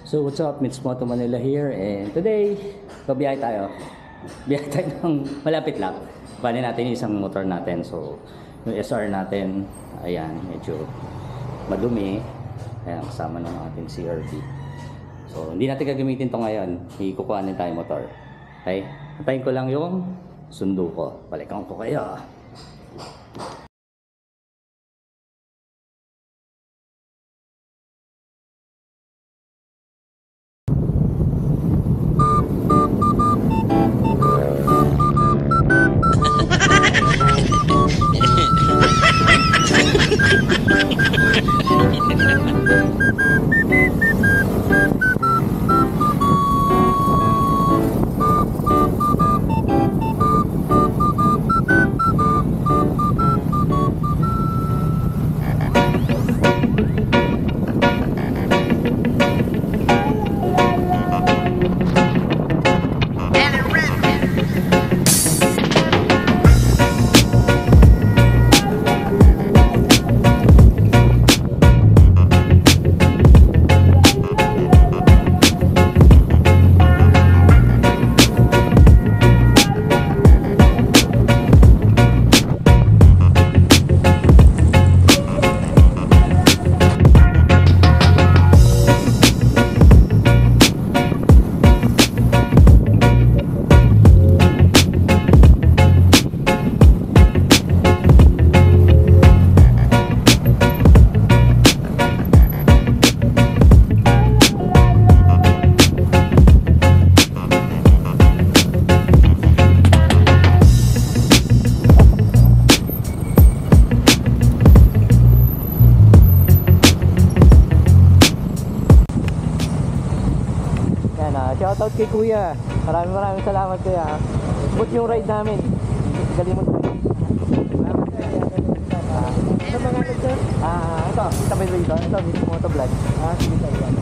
So what's up, Mitsumoto Manila here, and today babiyahe tayo. Biyahe tayo ng malapit lang. Kuhanin natin yung isang motor natin. So yung SR natin, ayan, medyo madumi. Ayan, kasama ng ating CRV. So hindi natin gagamitin to ngayon. Ikukuhanin tayo motor. Okay? Antayin ko lang yung sundo ko. Balikan ko kayo. Shoutout kay Kuya. Maraming salamat Kuya. Book yung ride namin. Galing mo. Sa mga nagsa? Ito, kita ba dito? Ito, Mitsumoto Vlog. Sige tayo.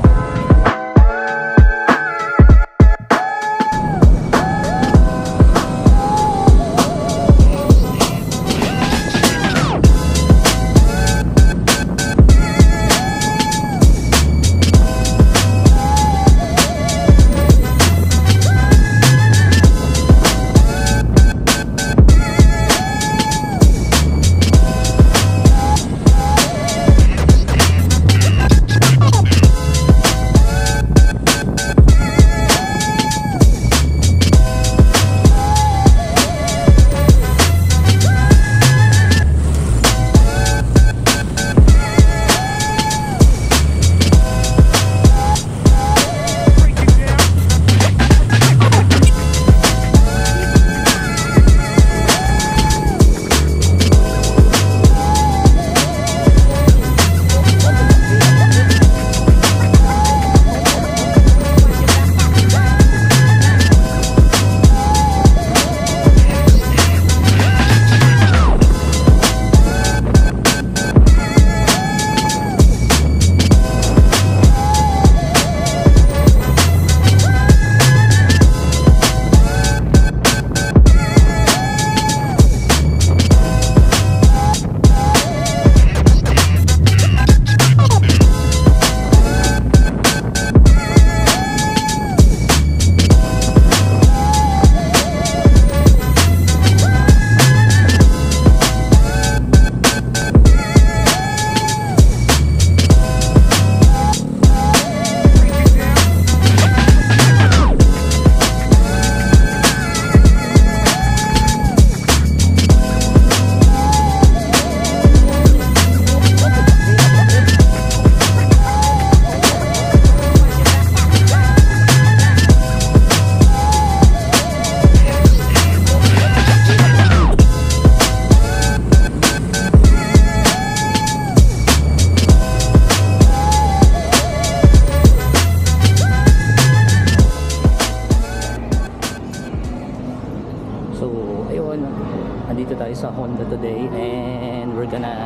Andito tayo sa Honda today and we're gonna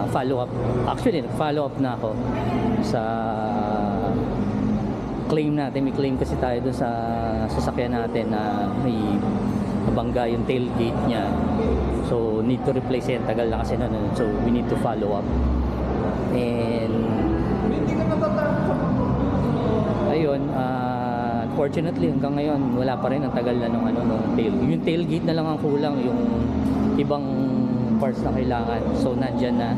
follow up. Actually, follow up na ako sa claim natin. May claim kasi tayo dun sa sasakyan natin na may nabangga yung tailgate niya. So, need to replace it. Tagal na kasi nun. So, we need to follow up. And unfortunately hanggang ngayon wala pa rin, ang tagal na nung tailgate. Yung tailgate na lang ang kulang, yung ibang parts na kailangan. So nandyan na,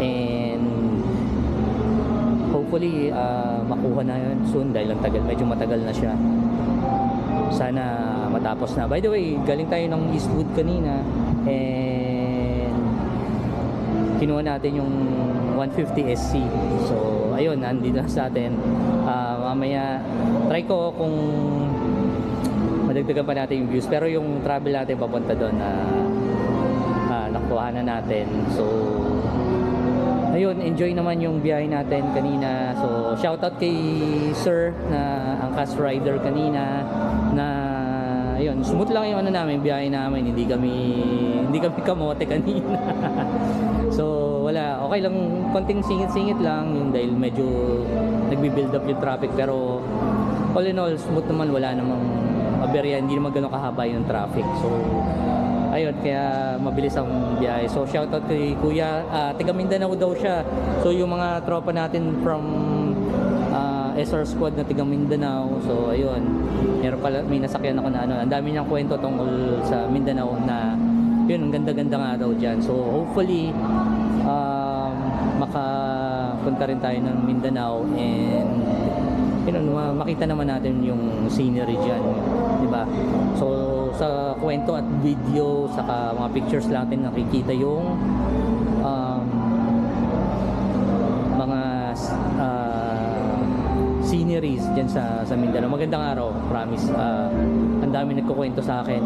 and hopefully makuha na yun soon dahil ang tagal, medyo matagal na siya. Sana matapos na. By the way, galing tayo ng Eastwood kanina, and kinuha natin yung 150 SC. So ayun, nandito na sa atin. Mamaya try ko kung madagdagan pa natin yung views, pero yung travel natin papunta doon nakuha na natin. So ayun, enjoy naman yung biyahe natin kanina. So shoutout kay Sir na ang cast rider kanina, na ayun, smooth lang yung namin, biyahe namin, hindi kami kamote kanina. So wala, okay lang, konting singit-singit lang yung dahil medyo nagbi-build up yung traffic, pero all in all smooth naman, wala namang aberya, hindi naman gano'ng kahaba yung traffic. So ayun, kaya mabilis ang biyahe. So shoutout kay Kuya, taga Mindanao daw siya. So yung mga tropa natin from SR Squad na taga Mindanao. So ayun, may nasakyan ako na ang dami niyang kwento tungkol sa Mindanao, na yun, ang ganda-ganda nga daw dyan. So hopefully makapunta rin tayo ng Mindanao, and makita naman natin yung scenery dyan, di ba? So sa kwento at video, saka mga pictures natin nakikita yung mga sceneries dyan sa Mindanao. Magandang araw, promise. Ang dami nagkukwento sa akin,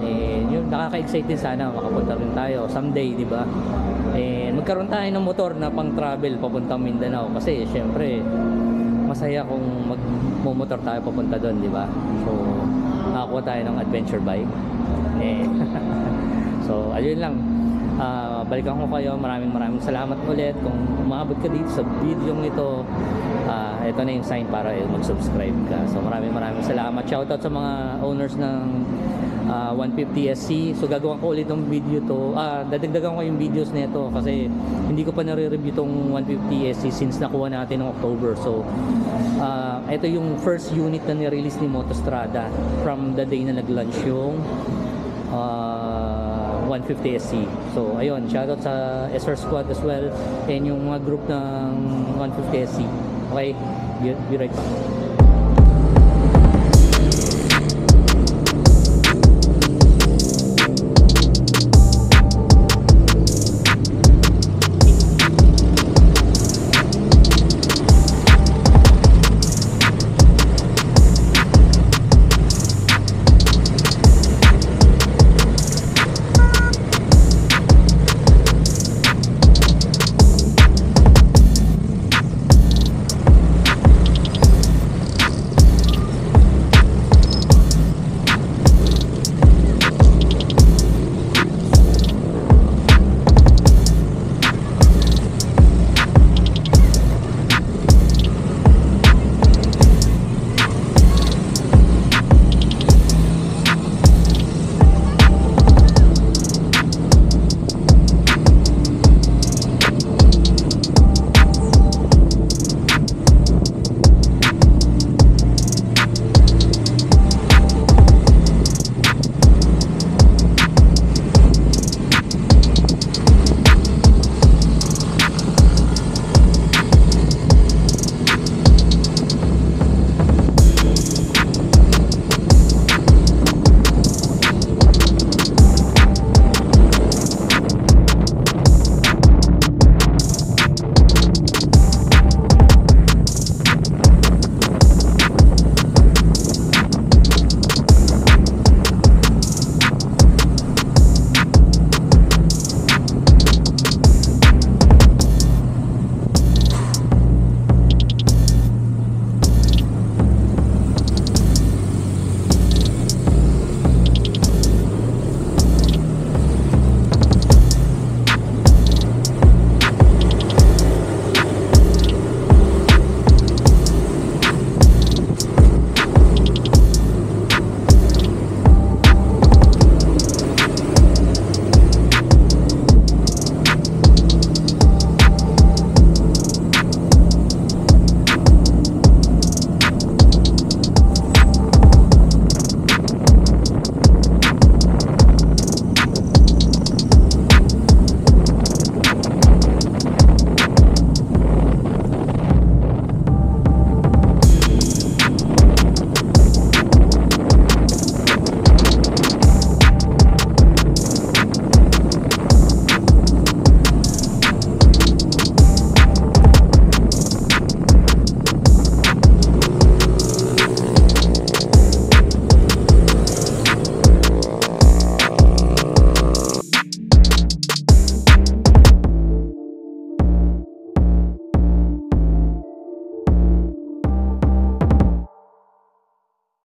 yung nakaka-excite din, sana makapunta rin tayo someday, di ba? Magkaroon tayo ng motor na pang travel papuntang Mindanao, kasi syempre masaya kung magmumotor tayo papunta doon, di ba? So nakakuha tayo ng adventure bike. So ayun lang, balikan ko kayo. Maraming salamat ulit kung umabot ka dito sa video ito. Ito na yung sign para mag-subscribe ka. So maraming salamat. Shoutout sa mga owners ng 150 SC. So gagawin ko ulit ng video to. Dadagdagan ko yung videos nito kasi hindi ko pa nare-review tong 150 SC since nakuha natin ng October. So ito yung first unit na ni-release ni Motostrada from the day na nag-launch yung 150 SC. So ayun, shoutout sa SR Squad as well, and yung mga group ng 150 SC. Okay, be right back.